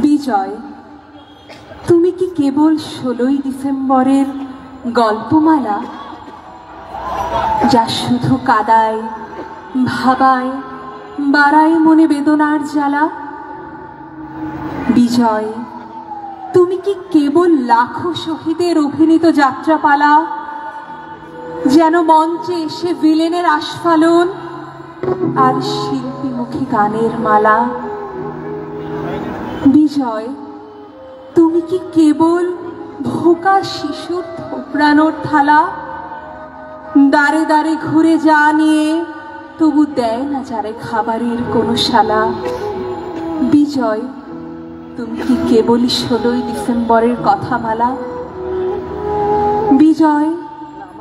বিজয়, তুমি কি কেবল 16ই ডিসেম্বরের গল্পমালা, যা শুধু কাদায়, ভাবায়, বাড়ায় মনে বেদনার জ্বালা? বিজয়, তুমি কি কেবল লাখো শহীদের অভিনীত যাত্রাপালা, যেন মঞ্চে এসে ভিলেনের আস্ফালন আর শিল্পীমুখী গানের মালা? বিজয়, তুমি কি কেবল ভোকা শিশুর থোপড়ানোর থালা, দাঁড়ে দাঁড়ে ঘুরে যা নিয়ে তবু দেয় না যারে খাবারের কোনো শালা? বিজয়, তুমি কি কেবলই 16ই ডিসেম্বরের কথামালা? বিজয়,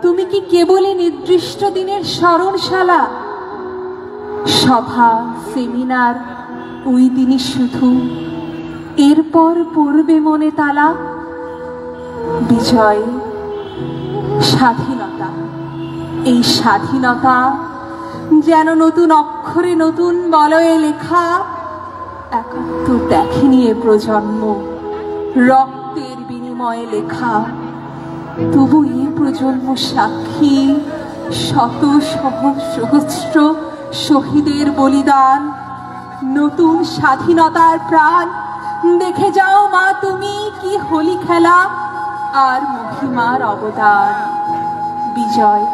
তুমি কি কেবলই নির্দিষ্ট দিনের স্মরণশালা, সভা সেমিনার ওই দিনই শুধু, এরপর পড়বে মনে তালা? বিজয়, স্বাধীনতা, এই স্বাধীনতা যেন নতুন অক্ষরে নতুন বলয়ে লেখা, একাত্তর দেখেনি এ প্রজন্ম, রক্তের বিনিময়ে লেখা। তবু এ প্রজন্ম সাক্ষী শত সহস্র শহীদের বলিদান, নতুন স্বাধীনতার প্রাণ। দেখে যাও মা তুমি কি হোলি খেলা আর মহিমার অবদান। বিজয়,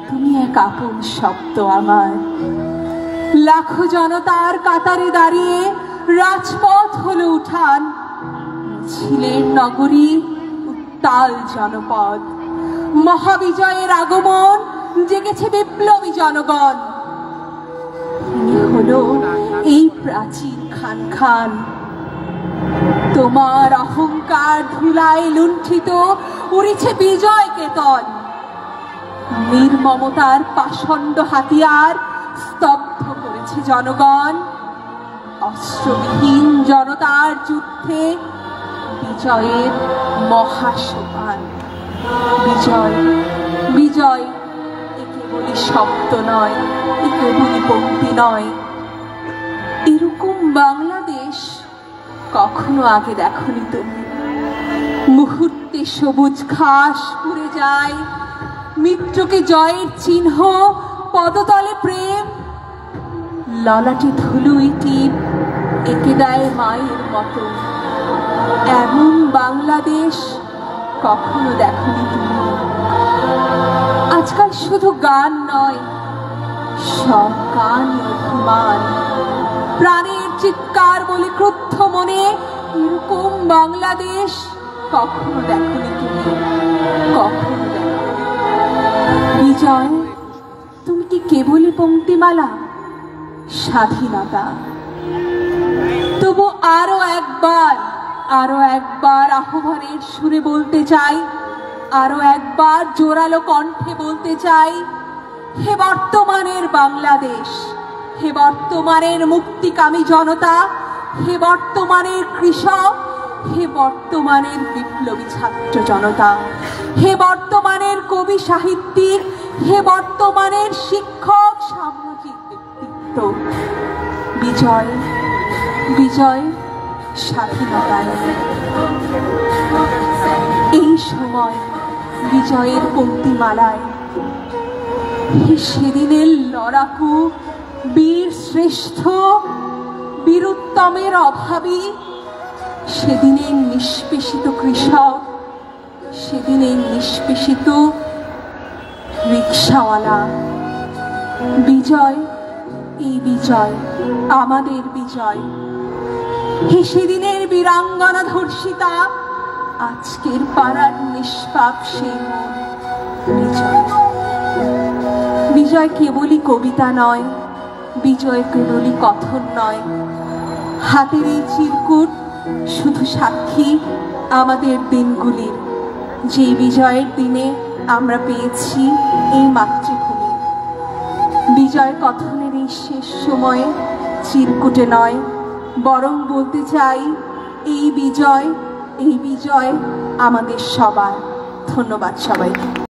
তুমি এক আপন শব্দ আমার, লাখো জনতার কাতারে দাঁড়িয়ে রাজপথ হলো উঠান, ছিলেন নগরী উত্তাল জনপদ। মহাবিজয়ের আগমন, জেগেছে বিপ্লবী জনগণ। ইনি হলো এই প্রাচীন খান খান, তোমার অহংকার ধুলায় লুণ্ঠিত উড়েছে বিজয় কেতন। নির্মমতার পাষণ্ড হাতিয়ার স্তব্ধ করেছে জনগণ। অস্ত্রবিহীন জনতার যুদ্ধে বিজয়ের মহাসোপান। বিজয়, বিজয়, এ কেবলই শব্দ নয়, এ কেবলই পঙ্ক্তি নয়। এরকম বাংলাদেশ কখনো আগে দেখনি তুমি। মুহূর্তে সবুজ ঘাস উড়ে যায়, মিত্রকে জয়ের চিহ্ন, পদতলে প্রেম, ললাটে ধুলোই টিপ এঁকে দেয় মায়ের মতো। এমন বাংলাদেশ কখনো দেখনি তুমি। আজকাল শুধু গান নয়, সব গান অভিমান, প্রাণের চিৎকার বলে ক্রুদ্ধ মনে। এরকম বাংলাদেশ কখনো দেখনি তুমি, কখনো দেখনি। বিজয়, তুমি কি কেবলই পঙ্ক্তিমালা, স্বাধীনতা? তবু আরো একবার আহ্বানের সুরে বলতে চাই, আরো একবার জোরালো কণ্ঠে বলতে চাই, হে বর্তমানের বাংলাদেশ, হে বর্তমানের মুক্তিকামী জনতা, হে বর্তমানের কৃষক, হে বর্তমানের বিপ্লবী ছাত্র জনতা, হে বর্তমানের কবি সাহিত্যিক, হে বর্তমানের শিক্ষক সামাজিক ব্যক্তিত্ব। বিজয়, বিজয়, স্বাধীনতা। এই সময় বিজয়ের পঙ্ক্তিমালায় সেদিনের লড়াকু বীর শ্রেষ্ঠ, বীরুত্তমের অভাবী, সেদিনের নিষ্পেষিত কৃষক, সেদিনের নিষ্পেষিত রিক্সাওয়ালা। বিজয়, এই বিজয় আমাদের বিজয়। হে সেদিনের বীরাঙ্গনা ধর্ষিতা, আজকের পাড়ার নিষ্পাপ সেই মন। বিজয়, বিজয় কেবলই কবিতা নয়, বিজয় কেবলই কথন নয়। হাতের এই চিরকুট শুধু সাক্ষী আমাদের দিনগুলির, যে বিজয়ের দিনে আমরা পেয়েছি এই মাতৃভূমি। বিজয় কথনের এই শেষ সময়ে চিরকুটে নয়, বরং বলতে চাই এই বিজয় আমাদের সবার। ধন্যবাদ সবাইকে।